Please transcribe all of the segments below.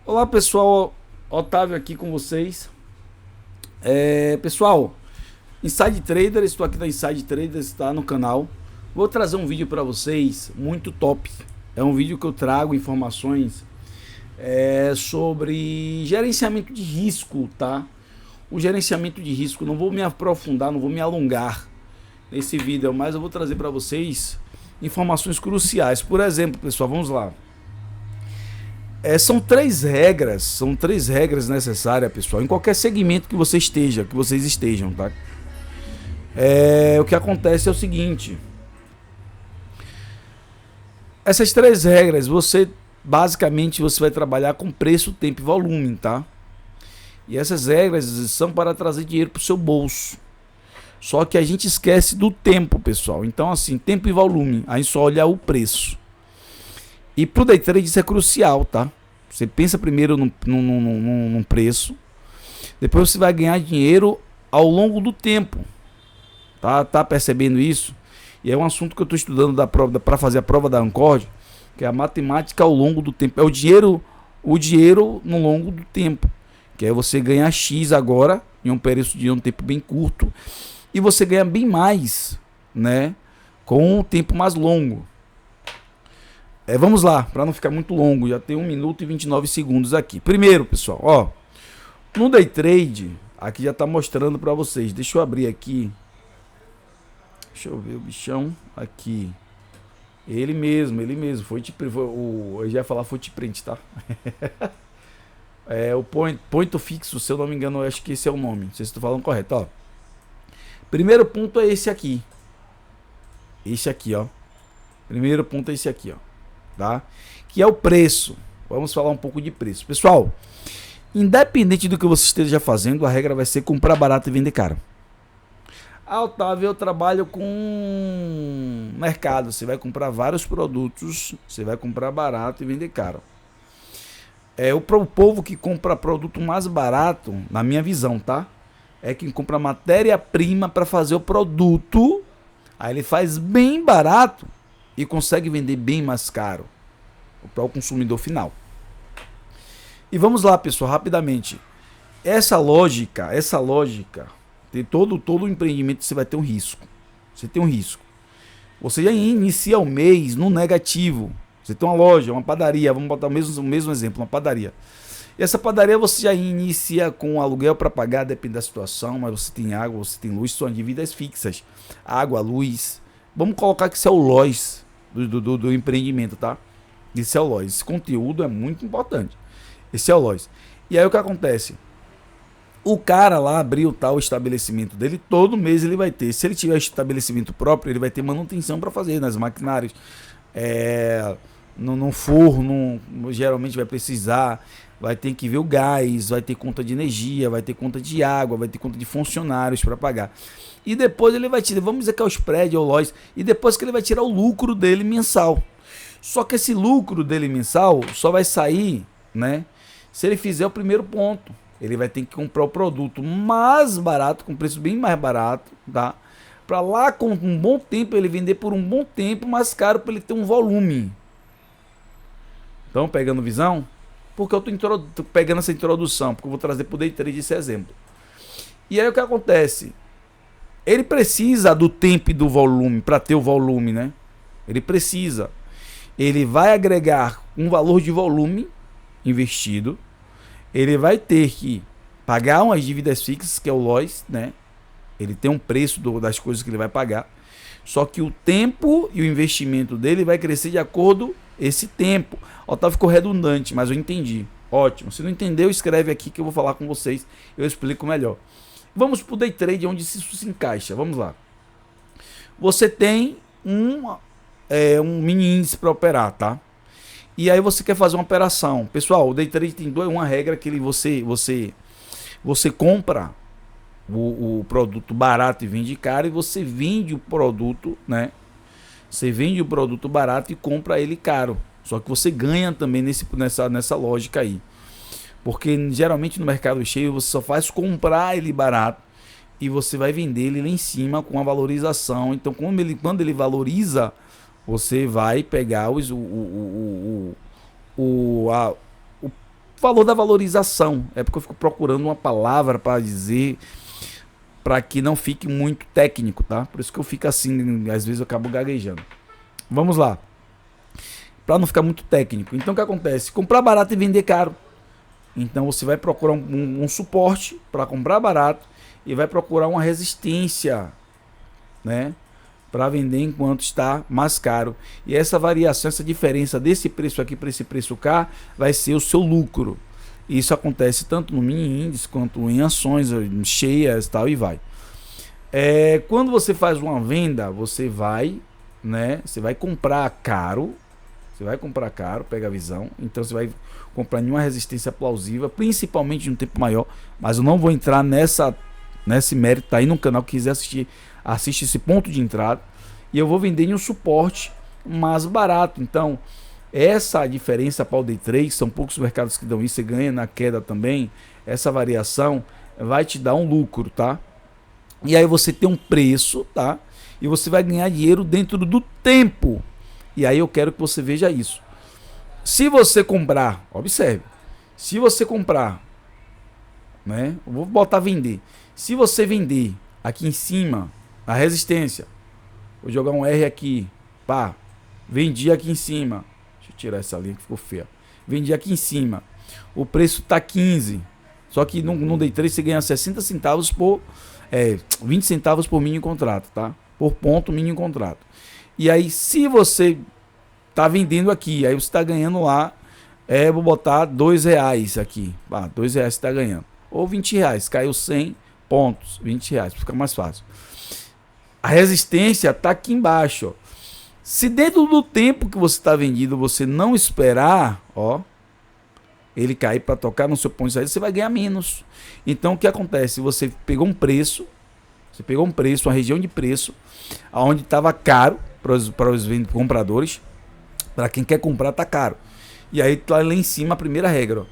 Olá pessoal, Otávio aqui com vocês. Pessoal, Inside Trader, estou aqui na Inside Trader, está no canal. Vou trazer um vídeo para vocês muito top. É um vídeo que eu trago informações sobre gerenciamento de risco, tá? O gerenciamento de risco, não vou me aprofundar, não vou me alongar nesse vídeo, mas eu vou trazer para vocês informações cruciais. Por exemplo, pessoal, vamos lá. São três regras necessárias, pessoal, em qualquer segmento que você esteja, que vocês estejam, tá? O que acontece é o seguinte: essas três regras, basicamente você vai trabalhar com preço, tempo e volume, tá? E essas regras são para trazer dinheiro para o seu bolso. Só que a gente esquece do tempo, pessoal. Então, assim, tempo e volume, aí só olha o preço. E pro day trade isso é crucial, tá? Você pensa primeiro num preço, depois você vai ganhar dinheiro ao longo do tempo. Tá percebendo isso? E é um assunto que eu estou estudando para fazer a prova da Ancord, que é a matemática ao longo do tempo. É o dinheiro no longo do tempo. Que é você ganhar X agora, em um período de um tempo bem curto, e você ganha bem mais, né? Com um tempo mais longo. Vamos lá, para não ficar muito longo, já tem 1 minuto e 29 segundos aqui. Primeiro, pessoal, ó, no day trade, aqui já está mostrando para vocês. Deixa eu abrir aqui. Deixa eu ver o bichão aqui. Ele mesmo, eu já ia falar footprint, tá? O ponto fixo, se eu não me engano, eu acho que esse é o nome. Não sei se estou falando correto, ó. Primeiro ponto é esse aqui. Esse aqui, ó. Primeiro ponto é esse aqui, ó. Tá? Que é o preço. Vamos falar um pouco de preço. Pessoal, independente do que você esteja fazendo, a regra vai ser comprar barato e vender caro. Otávio, eu trabalho com mercado. Você vai comprar vários produtos, você vai comprar barato e vender caro. O povo que compra produto mais barato, na minha visão, tá? É quem compra matéria-prima para fazer o produto. Aí ele faz bem barato e consegue vender bem mais caro para o consumidor final. E vamos lá, pessoal, rapidamente. Essa lógica, de todo empreendimento você vai ter um risco. Você tem um risco. Você já inicia o mês no negativo. Você tem uma loja, uma padaria, vamos botar o mesmo exemplo, uma padaria. E essa padaria você já inicia com aluguel para pagar, depende da situação, mas você tem água, você tem luz, são dívidas fixas. Água, luz. Vamos colocar que isso é o LOS do empreendimento, tá? Esse é o LOS. Esse conteúdo é muito importante. Esse é o LOS. E aí o que acontece? O cara lá abriu tal estabelecimento dele, todo mês ele vai ter. Se ele tiver estabelecimento próprio, ele vai ter manutenção para fazer nas maquinárias. No forno, geralmente vai precisar. Vai ter que ver o gás, vai ter conta de energia, vai ter conta de água, vai ter conta de funcionários para pagar. E depois ele vai tirar, vamos dizer que é o spread, é o loss, e depois que ele vai tirar o lucro dele mensal. Só que esse lucro dele mensal só vai sair, né, se ele fizer o primeiro ponto. Ele vai ter que comprar o produto mais barato, com preço bem mais barato, tá? Para lá com um bom tempo ele vender por um bom tempo mais caro para ele ter um volume. Então, pegando visão, porque eu tô pegando essa introdução, porque eu vou trazer para o day trade esse exemplo. E aí o que acontece? Ele precisa do tempo e do volume para ter o volume, né? Ele precisa. Ele vai agregar um valor de volume investido. Ele vai ter que pagar umas dívidas fixas, que é o LOS, né? Ele tem um preço das coisas que ele vai pagar. Só que o tempo e o investimento dele vai crescer de acordo com esse tempo. Otávio, ficou redundante, mas eu entendi. Ótimo. Se não entendeu, escreve aqui que eu vou falar com vocês. Eu explico melhor. Vamos para o day trade, onde isso se encaixa. Vamos lá. Você tem um mini índice para operar, tá? E aí você quer fazer uma operação. Pessoal, o day trade tem uma regra que você compra o produto barato e vende caro, e você vende o produto, né? Você vende o produto barato e compra ele caro. Só que você ganha também nessa lógica aí. Porque geralmente no mercado cheio você só faz comprar ele barato e você vai vender ele lá em cima com a valorização. Então quando ele valoriza, você vai pegar valor da valorização. É porque eu fico procurando uma palavra para dizer, para que não fique muito técnico, tá? Por isso que eu fico assim, às vezes eu acabo gaguejando. Vamos lá. Para não ficar muito técnico. Então o que acontece? Comprar barato e vender caro. Então você vai procurar um suporte para comprar barato e vai procurar uma resistência, né, para vender enquanto está mais caro. E essa variação, essa diferença desse preço aqui para esse preço cá, vai ser o seu lucro. Isso acontece tanto no mini índice quanto em ações cheias, tal, e vai. Quando você faz uma venda, você vai, né, você vai comprar caro. Você vai comprar caro, pega a visão. Então você vai comprar em uma resistência plausível, principalmente em um tempo maior. Mas eu não vou entrar nesse mérito. Tá aí no canal, que quiser assistir, assiste esse ponto de entrada. E eu vou vender em um suporte mais barato. Então, essa diferença para o Day 3, são poucos mercados que dão isso. Você ganha na queda também. Essa variação vai te dar um lucro, tá? E aí você tem um preço, tá? E você vai ganhar dinheiro dentro do tempo. E aí eu quero que você veja isso. Se você comprar, observe, se você comprar, né? Eu vou botar vender. Se você vender aqui em cima, a resistência, vou jogar um R aqui, pá, vendi aqui em cima. Deixa eu tirar essa linha que ficou feia. Vendi aqui em cima. O preço tá 15. Só que no Day 3 você ganha 60 centavos por 20 centavos por mini contrato, tá? Por ponto mini contrato. E aí, se você tá vendendo aqui, aí você tá ganhando lá, vou botar R$2 aqui. R$2 você tá ganhando. Ou R$20, caiu 100 pontos, R$20, fica mais fácil. A resistência tá aqui embaixo, ó. Se dentro do tempo que você tá vendido, você não esperar, ó, ele cair para tocar no seu ponto de saída, você vai ganhar menos. Então, o que acontece? Você pegou um preço, uma região de preço, onde estava caro para os compradores. Para quem quer comprar, tá caro. E aí tá lá em cima a primeira regra,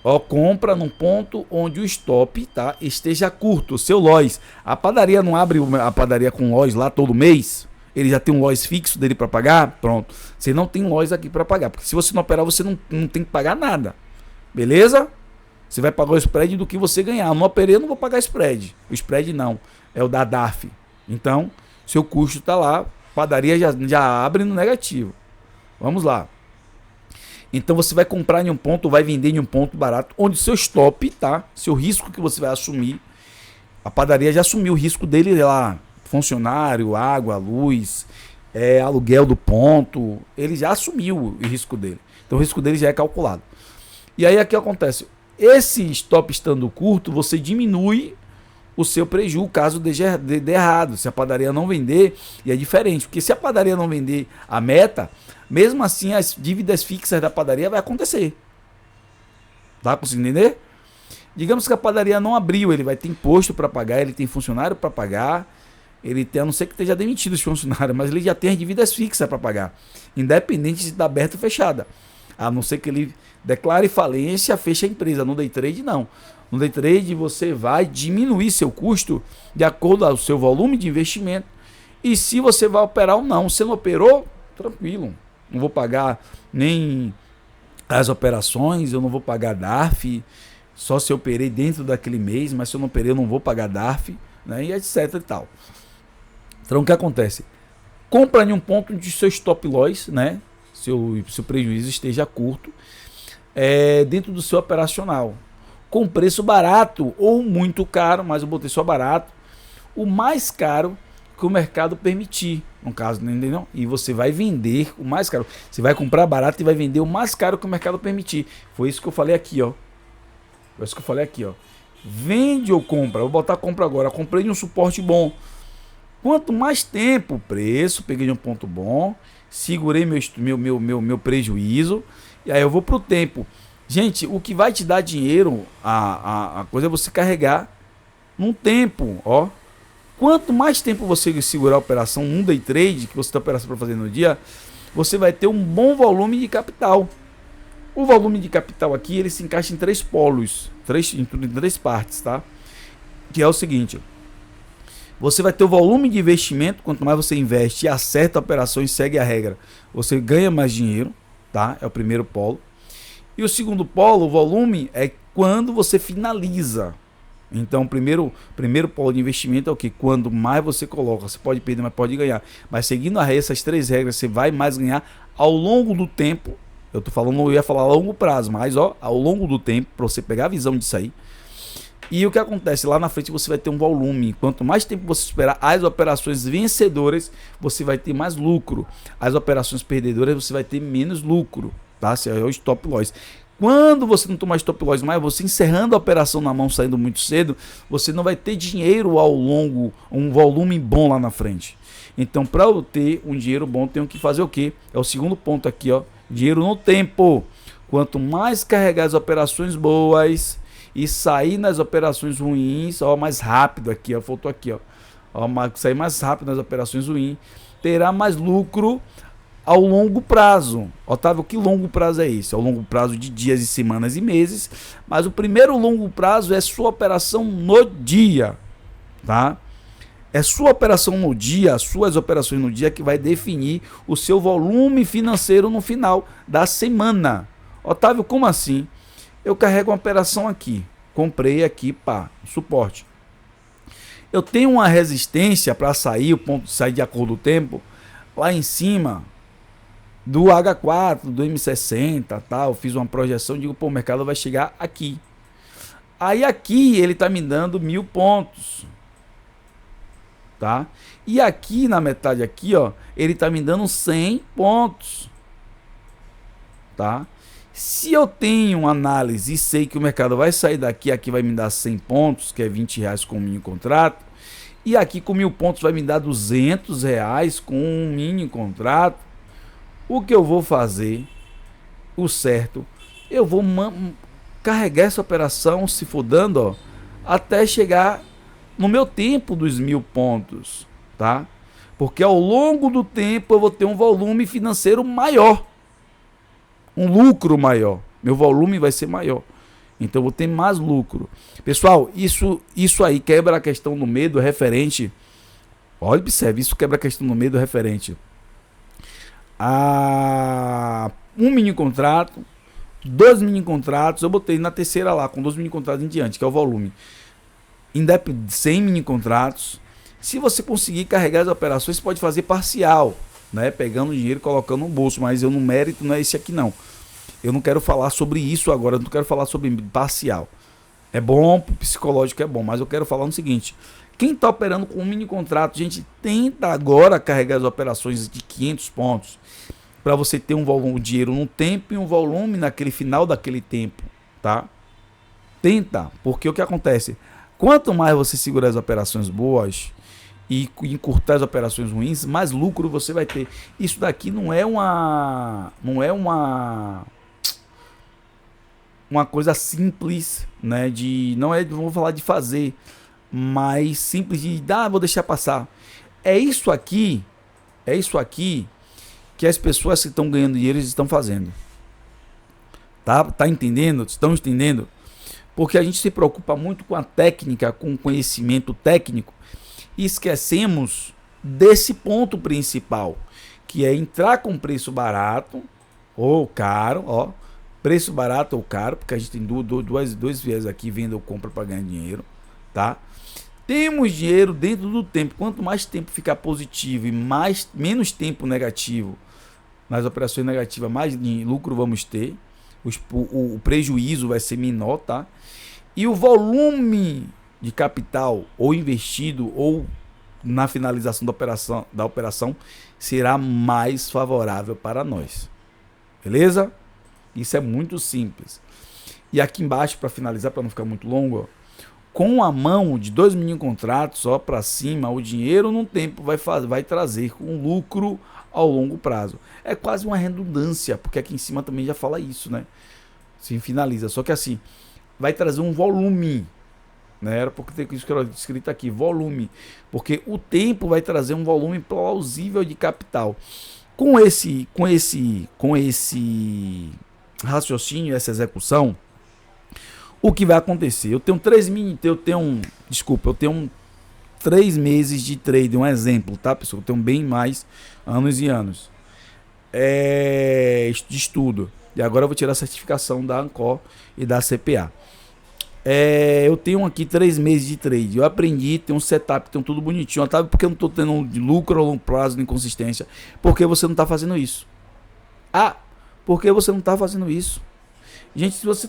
ó. Compra num ponto onde o stop, tá, esteja curto, o seu loss. A padaria não abre a padaria com loss lá todo mês. Ele já tem um loss fixo dele para pagar. Pronto. Você não tem loss aqui para pagar, porque se você não operar, você não tem que pagar nada. Beleza? Você vai pagar o spread do que você ganhar. Eu não operei, eu não vou pagar spread. O spread não, é o da DARF. Então, seu custo tá lá, padaria já abre no negativo. Vamos lá. Então você vai comprar em um ponto, vai vender em um ponto barato, onde seu stop, tá? Seu risco que você vai assumir, a padaria já assumiu o risco dele lá, funcionário, água, luz, aluguel do ponto, ele já assumiu o risco dele. Então o risco dele já é calculado. E aí aqui acontece, esse stop estando curto, você diminui o seu prejuízo caso dê errado. Se a padaria não vender, e é diferente, porque se a padaria não vender a meta, mesmo assim as dívidas fixas da padaria vai acontecer. Tá conseguindo entender? Digamos que a padaria não abriu, ele vai ter imposto para pagar, ele tem funcionário para pagar, ele tem, a não ser que esteja demitido os funcionários, mas ele já tem as dívidas fixas para pagar, independente se está aberta ou fechada. A não ser que ele declare falência, fecha a empresa. No Day Trade não. No Day Trade você vai diminuir seu custo de acordo com o seu volume de investimento e se você vai operar ou não. Se não operou, tranquilo. Não vou pagar nem as operações, eu não vou pagar DARF, só se eu operei dentro daquele mês, mas se eu não operei eu não vou pagar DARF, né, e etc e tal. Então o que acontece? Compra em um ponto de seu stop loss, né, seu prejuízo esteja curto, dentro do seu operacional, com preço barato ou muito caro, mas eu botei só barato, o mais caro que o mercado permitir, no caso, entendeu? E você vai vender o mais caro. Você vai comprar barato e vai vender o mais caro que o mercado permitir. Foi isso que eu falei aqui, ó. Foi isso que eu falei aqui, ó. Vende ou compra? Eu vou botar compra agora. Comprei de um suporte bom. Quanto mais tempo, preço, peguei de um ponto bom, segurei meu prejuízo, e aí eu vou pro tempo. Gente, o que vai te dar dinheiro, a coisa é você carregar num tempo, ó. Quanto mais tempo você segurar a operação num day trade, que você tem operação para fazer no dia, você vai ter um bom volume de capital. O volume de capital aqui, ele se encaixa em três polos, em três partes, tá? Que é o seguinte: você vai ter o volume de investimento, quanto mais você investe e acerta a operação e segue a regra, você ganha mais dinheiro, tá? É o primeiro polo. E o segundo polo, o volume, é quando você finaliza. Então, primeiro polo de investimento é o que? Quando mais você coloca, você pode perder, mas pode ganhar. Mas seguindo essas 3 regras, você vai mais ganhar ao longo do tempo. Eu ia falar a longo prazo, mas ao longo do tempo, para você pegar a visão disso aí. E o que acontece? Lá na frente você vai ter um volume. Quanto mais tempo você esperar as operações vencedoras, você vai ter mais lucro. As operações perdedoras, você vai ter menos lucro. Tá? Esse é o stop loss. Quando você não tomar stop loss mais, você encerrando a operação na mão, saindo muito cedo, você não vai ter dinheiro ao longo, um volume bom lá na frente. Então, para eu ter um dinheiro bom, tenho que fazer o quê? É o segundo ponto aqui, dinheiro no tempo. Quanto mais carregar as operações boas e sair nas operações ruins, mais rápido aqui, faltou aqui, sair mais rápido nas operações ruins, terá mais lucro ao longo prazo. Otávio, que longo prazo é esse? É o longo prazo de dias e semanas e meses, mas o primeiro longo prazo é sua operação no dia, tá? É sua operação no dia, suas operações no dia que vai definir o seu volume financeiro no final da semana. Otávio, como assim? Eu carrego uma operação aqui, comprei aqui, suporte. Eu tenho uma resistência para sair, o ponto de sair de acordo com o tempo, lá em cima do H4, do M60, eu fiz uma projeção, digo, o mercado vai chegar aqui. Aí aqui ele tá me dando 1000 pontos, tá? E aqui na metade aqui, ele tá me dando 100 pontos, tá? Se eu tenho uma análise e sei que o mercado vai sair daqui, aqui vai me dar 100 pontos, que é R$20 com um mini contrato, e aqui com 1000 pontos vai me dar R$200 com um mini contrato, o que eu vou fazer, o certo, eu vou carregar essa operação, se for dando, até chegar no meu tempo dos 1000 pontos, tá? Porque ao longo do tempo eu vou ter um volume financeiro maior, um lucro maior, meu volume vai ser maior, então eu vou ter mais lucro. Pessoal, isso aí quebra a questão do medo referente, olha, observe, isso quebra a questão do medo referente a um mini contrato, 2 mini contratos, eu botei na terceira lá, com 2 mini contratos em diante, que é o volume. Independente, 100 mini contratos. Se você conseguir carregar as operações, você pode fazer parcial, né? Pegando o dinheiro e colocando no bolso, mas no mérito não é esse aqui não. Eu não quero falar sobre isso agora, eu não quero falar sobre parcial. É bom, psicológico é bom, mas eu quero falar no seguinte: quem está operando com um mini contrato, gente, tenta agora carregar as operações de 500 pontos para você ter um volume de dinheiro no tempo e um volume naquele final daquele tempo, tá? Tenta, porque o que acontece? Quanto mais você segurar as operações boas e encurtar as operações ruins, mais lucro você vai ter. Isso daqui não é uma coisa simples, né? Não vou falar de fazer, mas simples de vou deixar passar. É isso aqui que as pessoas que estão ganhando dinheiro estão fazendo. Tá entendendo? Estão entendendo? Porque a gente se preocupa muito com a técnica, com o conhecimento técnico, e esquecemos desse ponto principal, que é entrar com preço barato ou caro, preço barato ou caro, porque a gente tem dois viés aqui, venda ou compra para ganhar dinheiro, tá? Temos dinheiro dentro do tempo. Quanto mais tempo ficar positivo e menos tempo negativo nas operações negativas, mais lucro vamos ter. O prejuízo vai ser menor, tá? E o volume de capital ou investido ou na finalização da operação será mais favorável para nós. Beleza? Isso é muito simples. E aqui embaixo, para finalizar, para não ficar muito longo, com a mão de 2 mini contratos para cima, o dinheiro no tempo vai trazer um lucro ao longo prazo. É quase uma redundância, porque aqui em cima também já fala isso, né? Se finaliza, só que assim, vai trazer um volume, né? Era porque tem isso que era escrito aqui, volume, porque o tempo vai trazer um volume plausível de capital. Com esse raciocínio, essa execução, o que vai acontecer? Eu tenho 3 meses de trade, um exemplo, tá, pessoal? Eu tenho bem mais anos e anos de estudo. E agora eu vou tirar a certificação da Ancor e da CPA. Eu tenho aqui 3 meses de trade. Eu aprendi, tenho um setup, tenho tudo bonitinho. Otávio, porque eu não estou tendo lucro a longo prazo, nem consistência? Porque você não está fazendo isso. Porque você não está fazendo isso? Gente, se você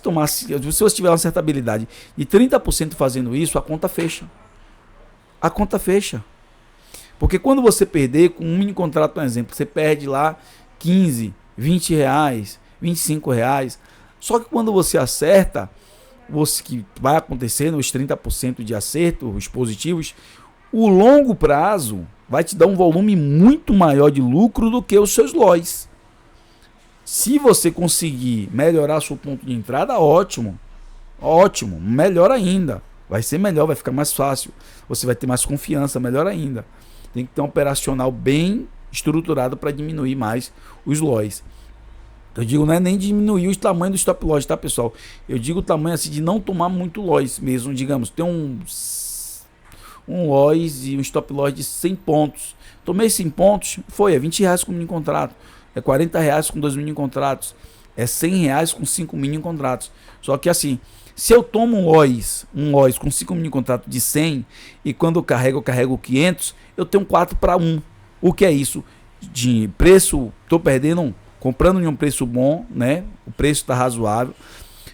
tiver uma certa habilidade de 30% fazendo isso, a conta fecha. A conta fecha. Porque quando você perder, com um mini contrato, por exemplo, você perde lá 15, 20 reais, 25 reais. Só que quando você acerta, que vai acontecendo os 30% de acerto, os positivos, o longo prazo vai te dar um volume muito maior de lucro do que os seus LOIs. Se você conseguir melhorar seu ponto de entrada, ótimo. Ótimo, melhor ainda. Vai ser melhor, vai ficar mais fácil. Você vai ter mais confiança, melhor ainda. Tem que ter um operacional bem estruturado para diminuir mais os LOIs. Eu digo, não é nem diminuir o tamanho do stop loss, tá, pessoal? Eu digo o tamanho assim de não tomar muito loss mesmo. Digamos, tem um loss e um stop loss de 100 pontos. Tomei 100 pontos, é 20 reais com mini contrato. É 40 reais com 2 mini contratos. É 100 reais com 5 mini contratos. Só que assim, se eu tomo um loss com 5 mini contratos de 100 e quando eu carrego 500, eu tenho 4 para 1. O que é isso? De preço, estou perdendo comprando em um preço bom, né? O preço está razoável.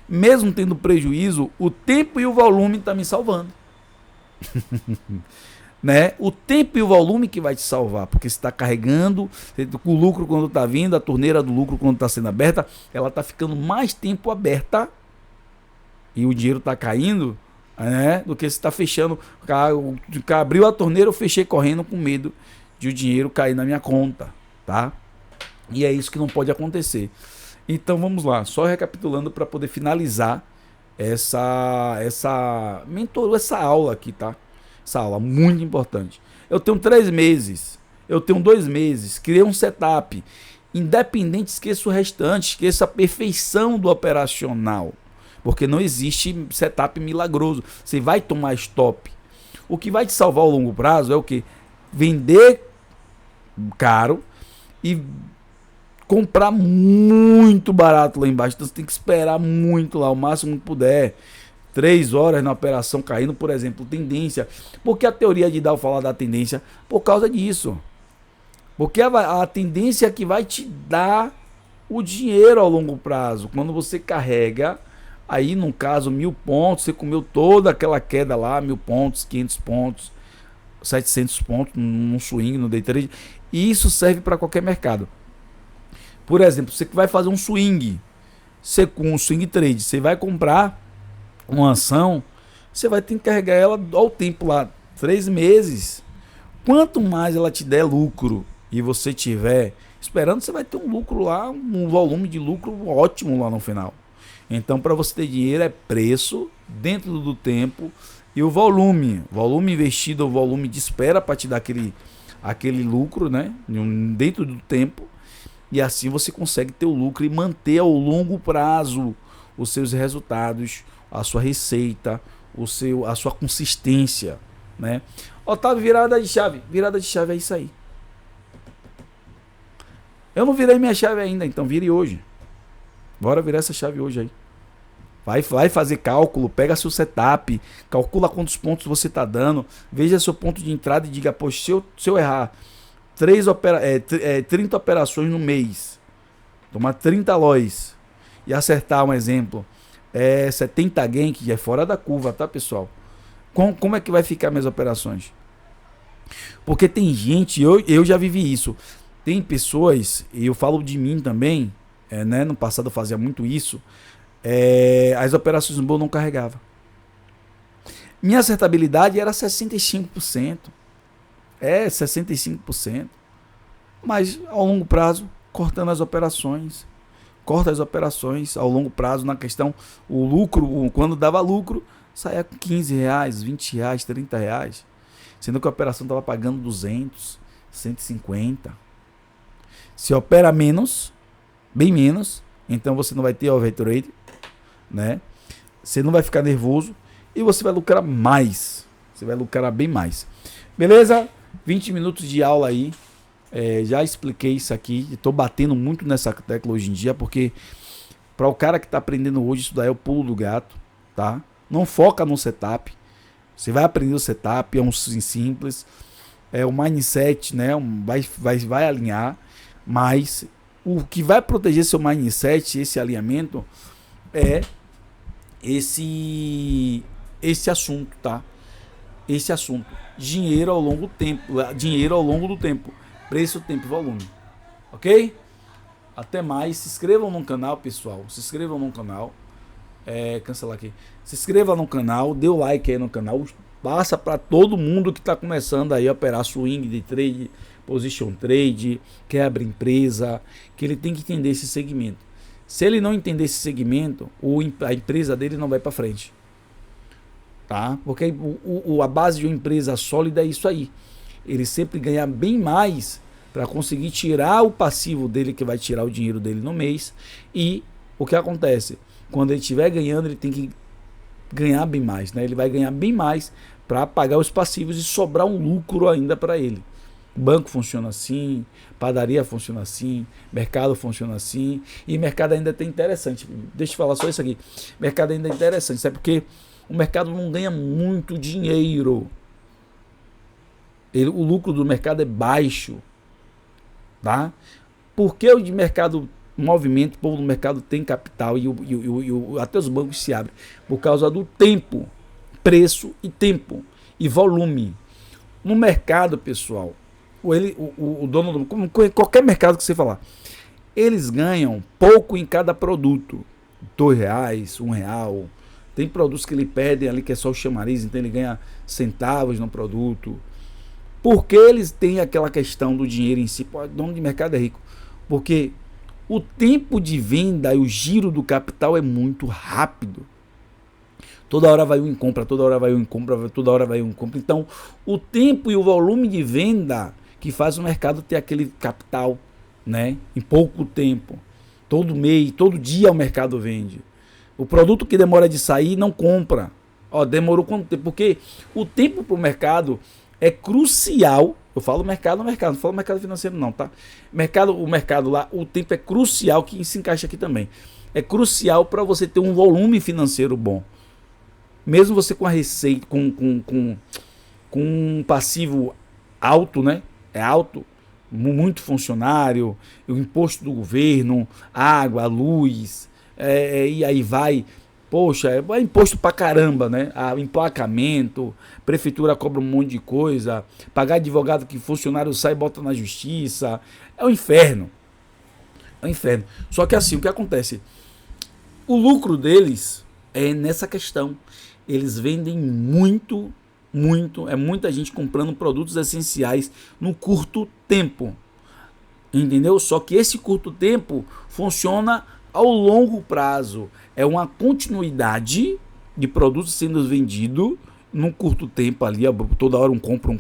Mesmo tendo prejuízo, o tempo e o volume tá me salvando. Né? O tempo e o volume que vai te salvar, porque você está carregando, o lucro quando está vindo, a torneira do lucro quando está sendo aberta, ela está ficando mais tempo aberta e o dinheiro está caindo, né? Do que você está fechando. Abriu a torneira, eu fechei correndo com medo de o dinheiro cair na minha conta, tá? E é isso que não pode acontecer. Então vamos lá, só recapitulando para poder finalizar essa aula aqui, tá? Essa aula muito importante. Eu tenho 3 meses, eu tenho 2 meses, criei um setup. Independente, esqueça o restante, esqueça a perfeição do operacional. Porque não existe setup milagroso. Você vai tomar stop. O que vai te salvar ao longo prazo é o quê? Vender caro e comprar muito barato lá embaixo. Então você tem que esperar muito lá, o máximo que puder. 3 horas na operação caindo, por exemplo, tendência. Por que a teoria de Dow fala da tendência? Por causa disso. Porque a tendência que vai te dar o dinheiro ao longo prazo. Quando você carrega, aí no caso 1000 pontos, você comeu toda aquela queda lá, 1000 pontos, 500 pontos, 700 pontos num swing, no day trade. E isso serve para qualquer mercado. Por exemplo, você que vai fazer um swing, com um swing trade, você vai comprar uma ação, você vai ter que carregar ela ao tempo lá, 3 meses. Quanto mais ela te der lucro e você tiver esperando, você vai ter um lucro lá, um volume de lucro ótimo lá no final. Então, para você ter dinheiro é preço dentro do tempo e o volume investido, o volume de espera para te dar aquele lucro, né, dentro do tempo. E assim você consegue ter o lucro e manter ao longo prazo os seus resultados, a sua receita, a sua consistência, né? Otávio, virada de chave. Virada de chave é isso aí. Eu não virei minha chave ainda, então vire hoje. Bora virar essa chave hoje aí. Vai fazer cálculo, pega seu setup, calcula quantos pontos você está dando, veja seu ponto de entrada e diga, poxa, se eu errar 30 operações no mês, tomar 30 lois e acertar um exemplo, 70 gain, que é fora da curva, tá, pessoal? Como é que vai ficar minhas operações? Porque tem gente, eu já vivi isso, tem pessoas, e eu falo de mim também, né, no passado eu fazia muito isso, as operações no bolo não carregava. Minha acertabilidade era 65%. 65%. Mas ao longo prazo, cortando as operações. Corta as operações ao longo prazo na questão, o lucro, quando dava lucro, saía com 15 reais, 20 reais, 30 reais. Sendo que a operação estava pagando 200, 150. Se opera menos, bem menos, então você não vai ter overtrade, né? Você não vai ficar nervoso e você vai lucrar mais. Você vai lucrar bem mais. Beleza? 20 minutos de aula aí. Já expliquei isso aqui. Estou batendo muito nessa tecla hoje em dia porque Para o cara que está aprendendo hoje, isso daí é o pulo do gato, tá? Não foca no setup. Você vai aprender o setup, é um simples, é o mindset, né? Vai alinhar, mas o que vai proteger seu mindset, esse alinhamento, é esse assunto, tá? Esse assunto. Dinheiro ao longo do tempo. Dinheiro ao longo do tempo. Preço, tempo e volume. Ok? Até mais. Se inscrevam no canal, pessoal. Se inscrevam no canal. Cancelar aqui. Se inscreva no canal. Dê o like aí no canal. Passa para todo mundo que está começando aí a operar swing de trade, position trade, quer abrir empresa, que ele tem que entender esse segmento. Se ele não entender esse segmento, a empresa dele não vai para frente. Tá? Porque a base de uma empresa sólida é isso aí. Ele sempre ganha bem mais para conseguir tirar o passivo dele, que vai tirar o dinheiro dele no mês. E o que acontece? Quando ele estiver ganhando, ele tem que ganhar bem mais, né? Ele vai ganhar bem mais para pagar os passivos e sobrar um lucro ainda para ele. Banco funciona assim, padaria funciona assim, mercado funciona assim, e mercado ainda é interessante. Deixa eu falar só isso aqui. Mercado ainda é interessante, sabe? Porque o mercado não ganha muito dinheiro. O lucro do mercado é baixo, tá? Porque o de mercado movimento, o povo do mercado tem capital e até os bancos se abrem por causa do tempo, preço e tempo e volume. No mercado, pessoal, o dono do, como qualquer mercado que você falar, eles ganham pouco em cada produto, R$2, R$1. Tem produtos que ele perdem ali que é só o chamariz, então ele ganha centavos no produto. Porque eles têm aquela questão do dinheiro em si. Pô, o dono de mercado é rico. Porque o tempo de venda e o giro do capital é muito rápido. Toda hora vai um em compra, toda hora vai um em compra, toda hora vai um em compra. Então, o tempo e o volume de venda que faz o mercado ter aquele capital, né, em pouco tempo. Todo mês, todo dia o mercado vende. O produto que demora de sair não compra. Ó, demorou quanto tempo? Porque o tempo para o mercado é crucial. Eu falo mercado, não falo mercado financeiro não, tá? O mercado lá, o tempo é crucial, que se encaixa aqui também. É crucial para você ter um volume financeiro bom. Mesmo você com a receita, com um passivo alto, né? É alto, muito funcionário, o imposto do governo, água, luz, e aí vai. Poxa, é imposto pra caramba, né? Emplacamento, prefeitura cobra um monte de coisa, pagar advogado que funcionário sai e bota na justiça. É um inferno. É um inferno. Só que assim, o que acontece? O lucro deles é nessa questão. Eles vendem muito, é muita gente comprando produtos essenciais no curto tempo. Entendeu? Só que esse curto tempo funciona ao longo prazo. É uma continuidade de produtos sendo vendido num curto tempo ali, toda hora um compra,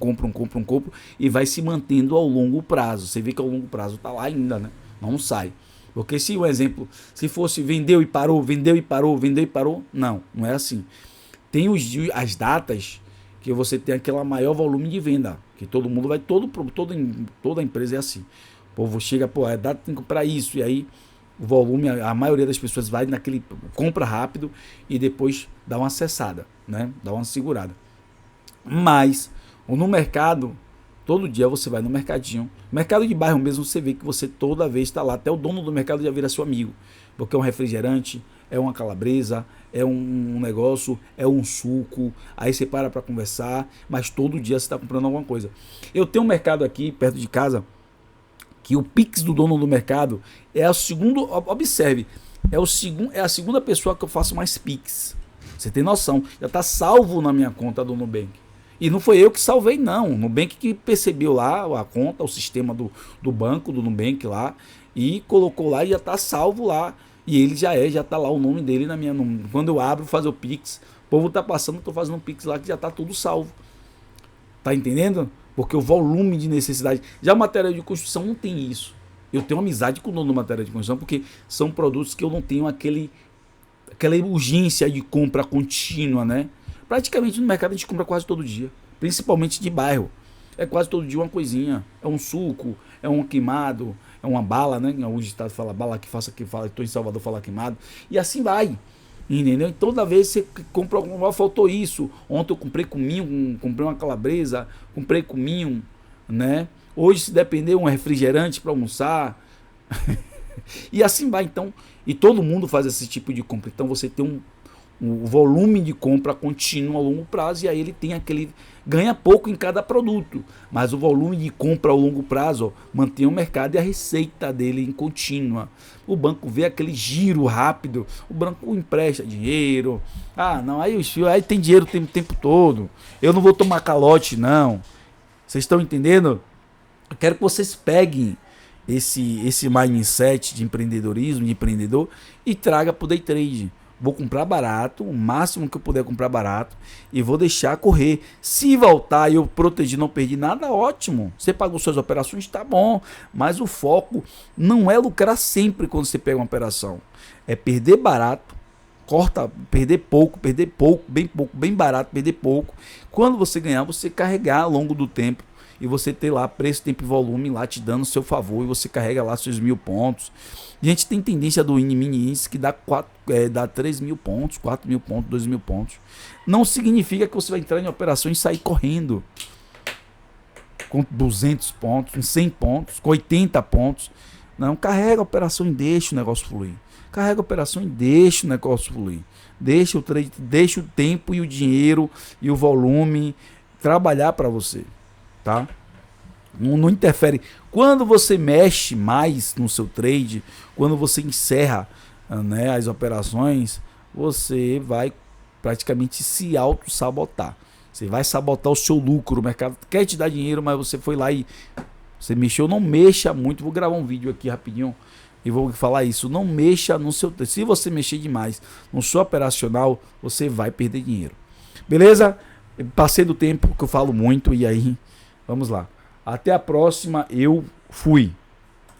e vai se mantendo ao longo prazo. Você vê que ao longo prazo tá lá ainda, né? Não sai. Porque se o exemplo, se fosse vendeu e parou, não é assim. Tem as datas que você tem aquele maior volume de venda, que todo mundo vai, toda empresa é assim. O povo chega, pô, a data tem que comprar isso, e aí o volume, a maioria das pessoas vai naquele, compra rápido e depois dá uma cessada, né? Dá uma segurada. Mas no mercado, todo dia você vai no mercadinho, mercado de bairro mesmo, você vê que você toda vez está lá, até o dono do mercado já vira seu amigo, porque é um refrigerante, é uma calabresa, é um negócio, é um suco, aí você para conversar, mas todo dia você está comprando alguma coisa. Eu tenho um mercado aqui perto de casa, que o Pix do dono do mercado é o segundo, observe, é a segunda pessoa que eu faço mais Pix. Você tem noção, já está salvo na minha conta do Nubank. E não foi eu que salvei, não. O Nubank que percebeu lá a conta, o sistema do banco, do Nubank lá, e colocou lá e já está salvo lá. E ele já está lá o nome dele na minha. Quando eu abro fazer o Pix, o povo está passando, eu estou fazendo um Pix lá que já está tudo salvo. Tá entendendo? Porque o volume de necessidade. Já matéria de construção não tem isso. Eu tenho amizade com o dono do matéria de construção porque são produtos que eu não tenho aquela urgência de compra contínua, né? Praticamente no mercado a gente compra quase todo dia, principalmente de bairro. É quase todo dia uma coisinha. É um suco, é um queimado, é uma bala, né? Em alguns estados fala bala, que faça que fala, estou em Salvador, fala queimado. E assim vai. Entendeu? E toda vez você compra alguma, faltou isso. Ontem eu comprei cominho, comprei uma calabresa, comprei cominho, né? Hoje, se depender, um refrigerante para almoçar. E assim vai, então. E todo mundo faz esse tipo de compra. Então você tem um volume de compra contínuo a longo prazo, e aí ele tem aquele. Ganha pouco em cada produto, mas o volume de compra a longo prazo, ó, mantém o mercado e a receita dele em contínua. O banco vê aquele giro rápido, o banco empresta dinheiro. Ah, não, aí tem dinheiro o tempo todo. Eu não vou tomar calote, não. Vocês estão entendendo? Eu quero que vocês peguem esse mindset de empreendedorismo, de empreendedor, e traga para o day trade. Vou comprar barato, o máximo que eu puder comprar barato, e vou deixar correr. Se voltar e eu protegi, não perdi nada, ótimo. Você pagou suas operações, tá bom. Mas o foco não é lucrar sempre quando você pega uma operação. É perder barato, perder pouco, bem barato, perder pouco. Quando você ganhar, você carregar ao longo do tempo. E você ter lá preço, tempo e volume lá te dando o seu favor, e você carrega lá seus 1.000 pontos. A gente tem tendência do mini índice que dá 3.000 pontos, 4.000 pontos, 2.000 pontos. Não significa que você vai entrar em operação e sair correndo com 200 pontos, com 100 pontos, com 80 pontos. Não, carrega a operação e deixa o negócio fluir. Carrega a operação e deixa o negócio fluir. Deixa o trade, deixa o tempo e o dinheiro e o volume trabalhar para você. Tá? Não interfere. Quando você mexe mais no seu trade, quando você encerra, né, as operações, você vai praticamente se auto-sabotar. Você vai sabotar o seu lucro. O mercado quer te dar dinheiro, mas você foi lá e você mexeu. Não mexa muito. Vou gravar um vídeo aqui rapidinho e vou falar isso. Não mexa no seu trade. Se você mexer demais no seu operacional, você vai perder dinheiro. Beleza? Passei do tempo que eu falo muito, e aí vamos lá. Até a próxima. Eu fui.